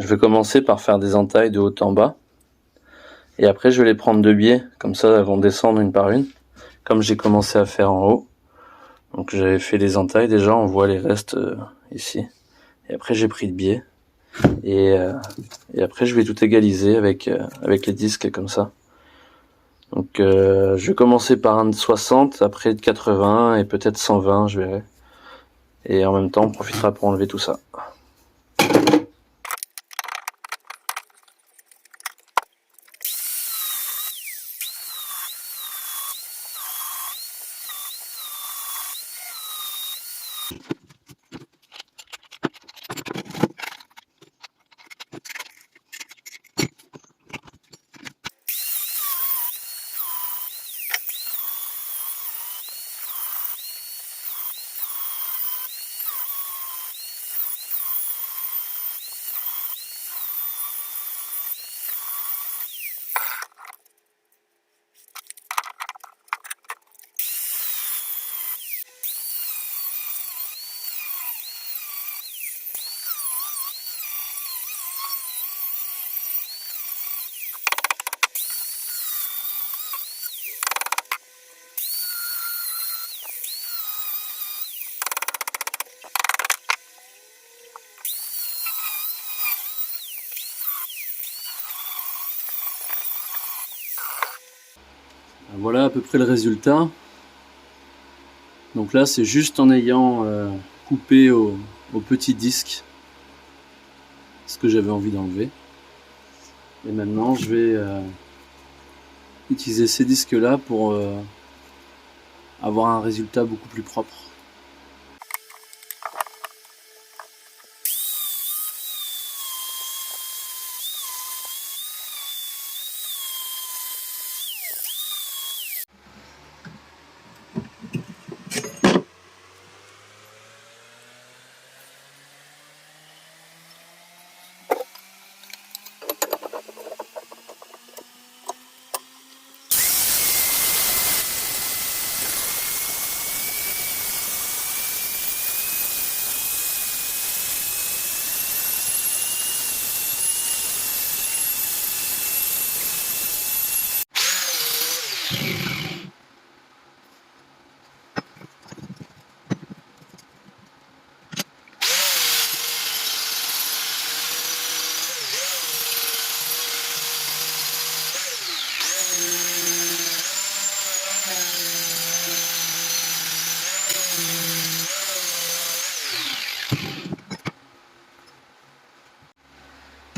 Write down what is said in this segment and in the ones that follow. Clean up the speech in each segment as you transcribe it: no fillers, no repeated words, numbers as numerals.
Je vais commencer par faire des entailles de haut en bas. Et après, je vais les prendre de biais. Comme ça, elles vont descendre une par une. Comme j'ai commencé à faire en haut. Donc j'avais fait les entailles déjà, on voit les restes ici. Et après, j'ai pris de biais. Et après, je vais tout égaliser avec les disques comme ça. Donc je vais commencer par un de 60, après de 80 et peut-être 120, je verrai. Et en même temps, on profitera pour enlever tout ça. Voilà à peu près le résultat. Donc là, c'est juste en ayant coupé au petit disque ce que j'avais envie d'enlever. Et maintenant, je vais utiliser ces disques-là pour avoir un résultat beaucoup plus propre.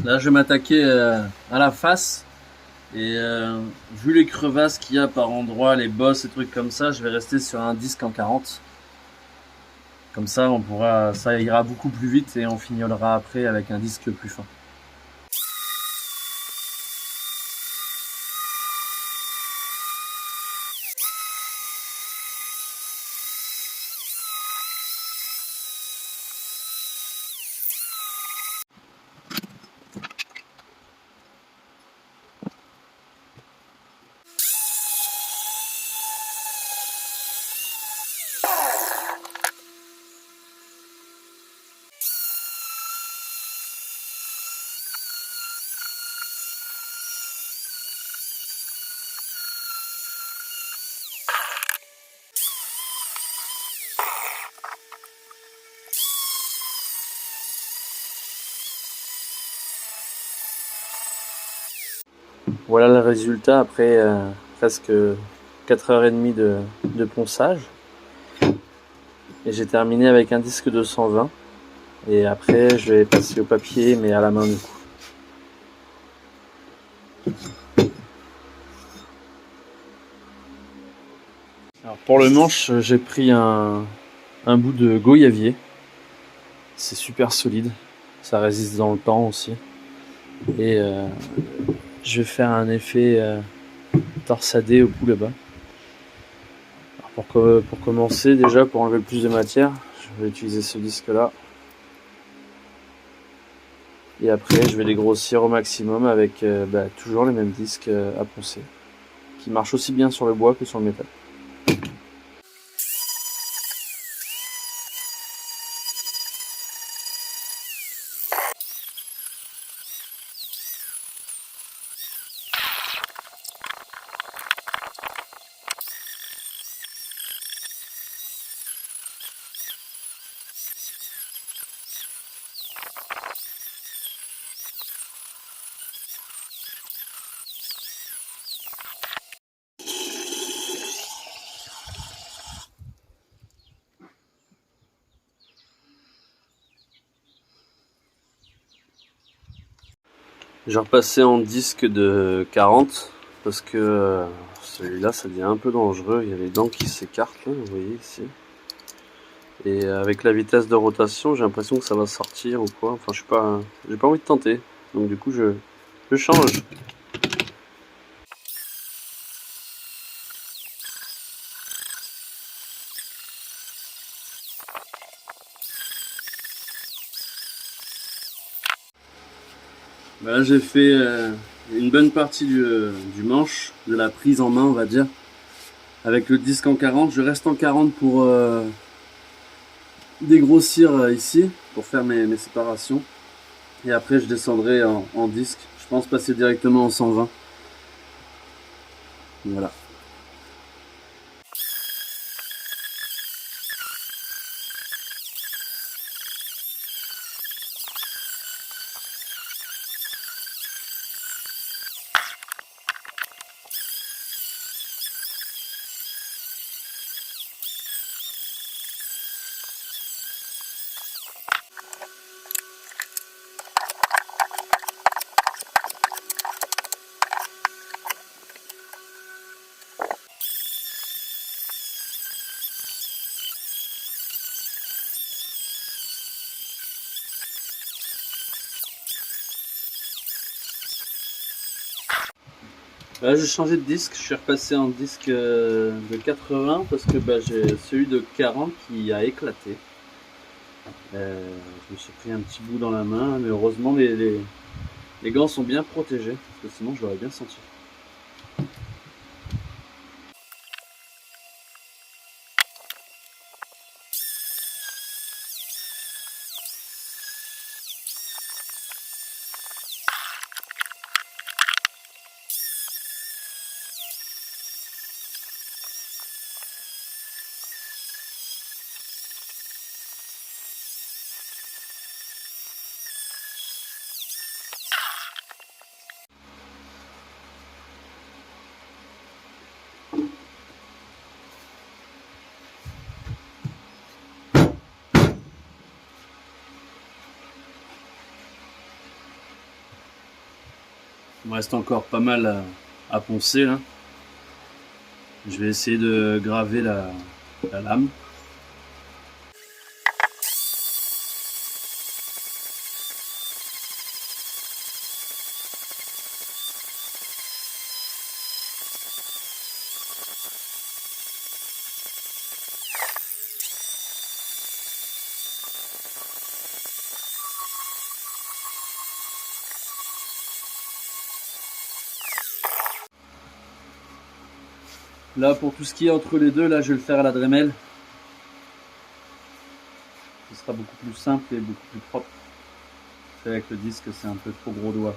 Là, je vais m'attaquer à la face. Et vu les crevasses qu'il y a par endroits, les bosses et trucs comme ça, je vais rester sur un disque en 40. Comme ça, ça ira beaucoup plus vite et on fignolera après avec un disque plus fin. Voilà le résultat après presque 4h30 de ponçage. Et j'ai terminé avec un disque de 120. Et après, je vais passer au papier, mais à la main du coup. Alors pour le manche, j'ai pris un bout de goyavier. C'est super solide. Ça résiste dans le temps aussi. Et je vais faire un effet torsadé au bout là-bas. Pour commencer, déjà pour enlever le plus de matière, je vais utiliser ce disque-là. Et après, je vais les grossir au maximum avec toujours les mêmes disques à poncer, qui marchent aussi bien sur le bois que sur le métal. J'ai repassé en disque de 40 parce que celui-là ça devient un peu dangereux, il y a les dents qui s'écartent là, vous voyez ici. Et avec la vitesse de rotation, j'ai l'impression que ça va sortir ou quoi. Enfin, j'ai pas envie de tenter. Donc du coup, je change. Là, j'ai fait une bonne partie du manche, de la prise en main, on va dire. Avec le disque en 40, je reste en 40 pour dégrossir ici, pour faire mes séparations. Et après, je descendrai en disque. Je pense passer directement en 120. Voilà. Là, j'ai changé de disque, je suis repassé en disque de 80 parce que j'ai celui de 40 qui a éclaté. Je me suis pris un petit bout dans la main, mais heureusement les gants sont bien protégés, parce que sinon je l'aurais bien senti. Il me reste encore pas mal à poncer là. Je vais essayer de graver la lame. Là, pour tout ce qui est entre les deux, là, je vais le faire à la Dremel. Ce sera beaucoup plus simple et beaucoup plus propre. Avec le disque, c'est un peu trop gros doigt.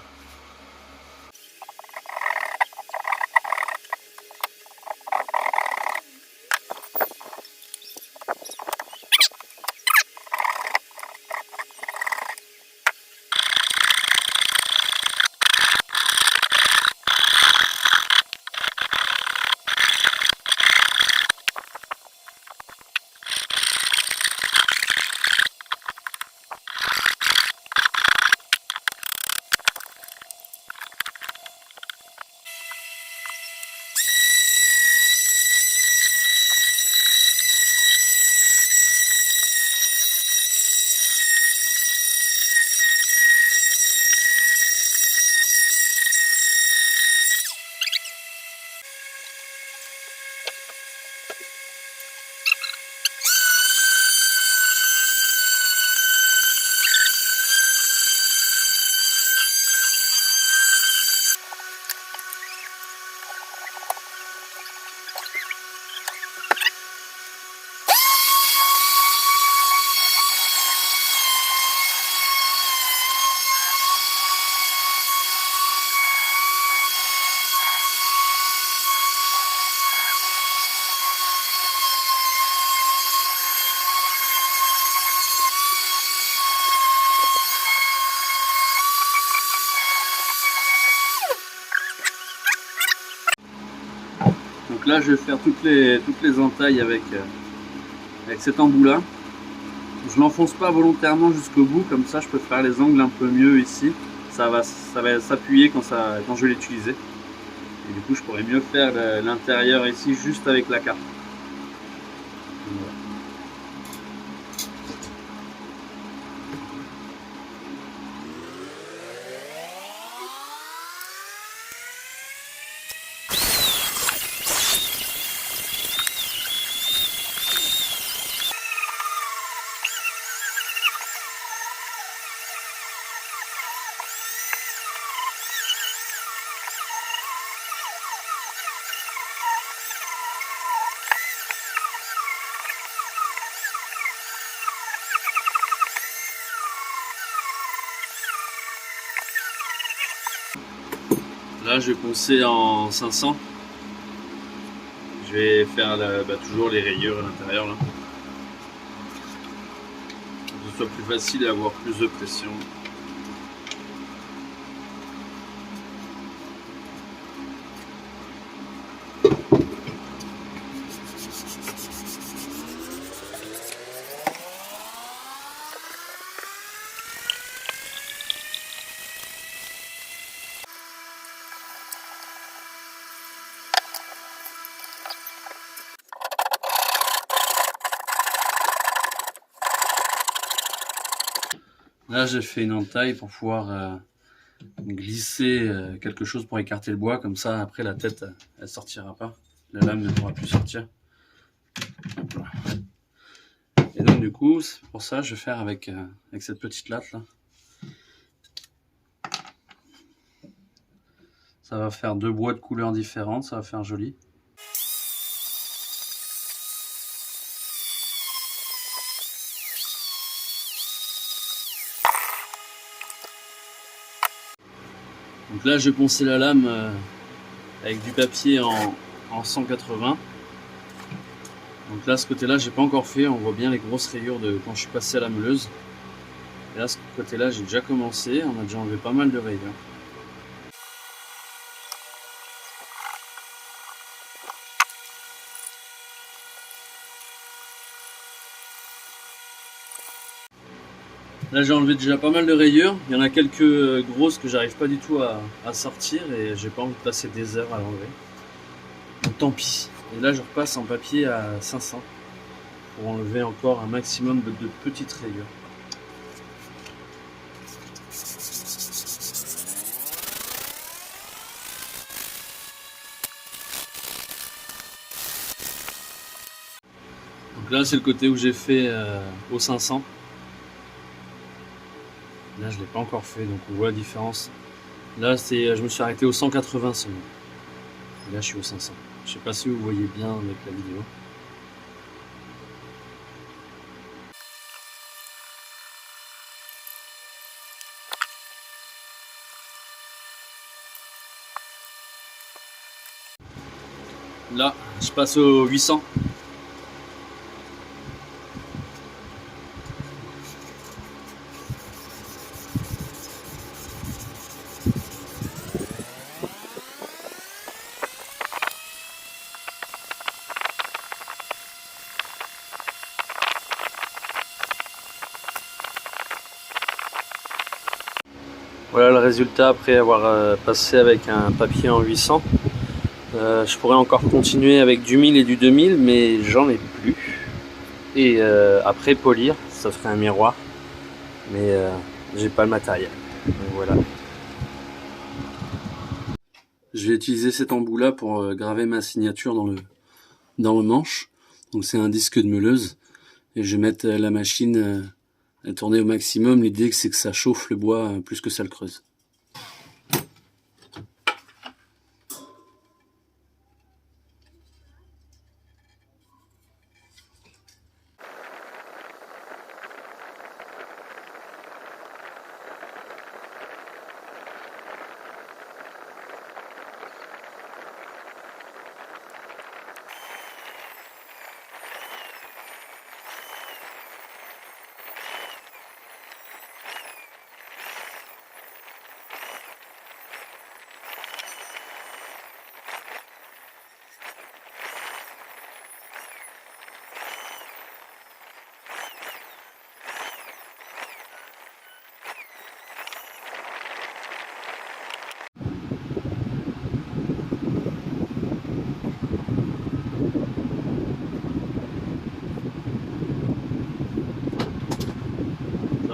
Donc là, je vais faire toutes les entailles avec cet embout là. Je l'enfonce pas volontairement jusqu'au bout, comme ça je peux faire les angles un peu mieux ici. ça va s'appuyer quand je vais l'utiliser. Et du coup, je pourrais mieux faire l'intérieur ici juste avec la carte. Voilà. Là, je vais poncer en 500. Je vais faire toujours les rayures à l'intérieur là. Pour que ce soit plus facile et avoir plus de pression. Là, j'ai fait une entaille pour pouvoir glisser quelque chose pour écarter le bois. Comme ça, après, la tête, elle sortira pas. La lame ne pourra plus sortir. Et donc, du coup, pour ça, je vais faire avec cette petite latte là. Ça va faire deux bois de couleurs différentes. Ça va faire joli. Donc là, je vais poncer la lame avec du papier en 180. Donc là, ce côté-là, j'ai pas encore fait. On voit bien les grosses rayures de quand je suis passé à la meuleuse. Et là, ce côté-là, j'ai déjà commencé. On a déjà enlevé pas mal de rayures. Là, j'ai enlevé déjà pas mal de rayures. Il y en a quelques grosses que j'arrive pas du tout à sortir et j'ai pas envie de passer des heures à l'enlever. Donc tant pis. Et là, je repasse en papier à 500 pour enlever encore un maximum de petites rayures. Donc là, c'est le côté où j'ai fait au 500. Là, je l'ai pas encore fait, donc on voit la différence. Là, je me suis arrêté au 180 seulement. Et là, je suis au 500. Je sais pas si vous voyez bien avec la vidéo. Là, je passe au 800. Voilà le résultat après avoir passé avec un papier en 800. Je pourrais encore continuer avec du 1000 et du 2000, mais j'en ai plus. Et après polir, ça ferait un miroir, mais j'ai pas le matériel. Donc voilà. Je vais utiliser cet embout là pour graver ma signature dans le manche. Donc c'est un disque de meuleuse et je vais mettre la machine à tourner au maximum. L'idée c'est que ça chauffe le bois plus que ça le creuse.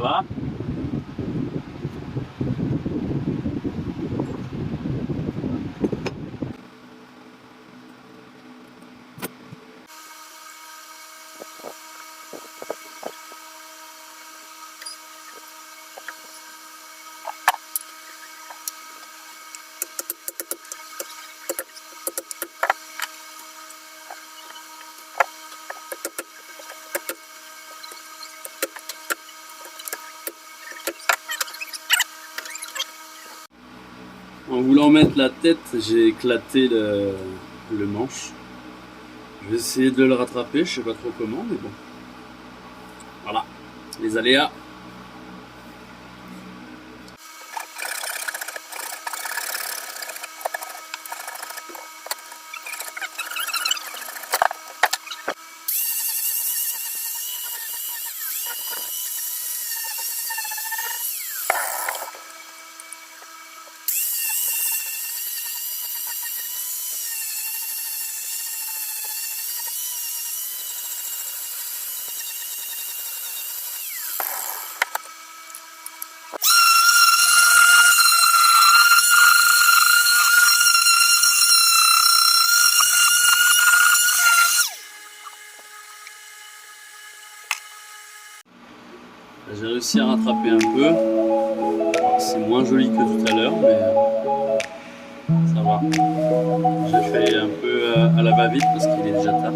va. En voulant mettre la tête, j'ai éclaté le manche. Je vais essayer de le rattraper, je sais pas trop comment, mais bon. Voilà, les aléas. J'ai réussi à rattraper un peu. C'est moins joli que tout à l'heure, mais ça va. J'ai fait un peu à la va-vite parce qu'il est déjà tard.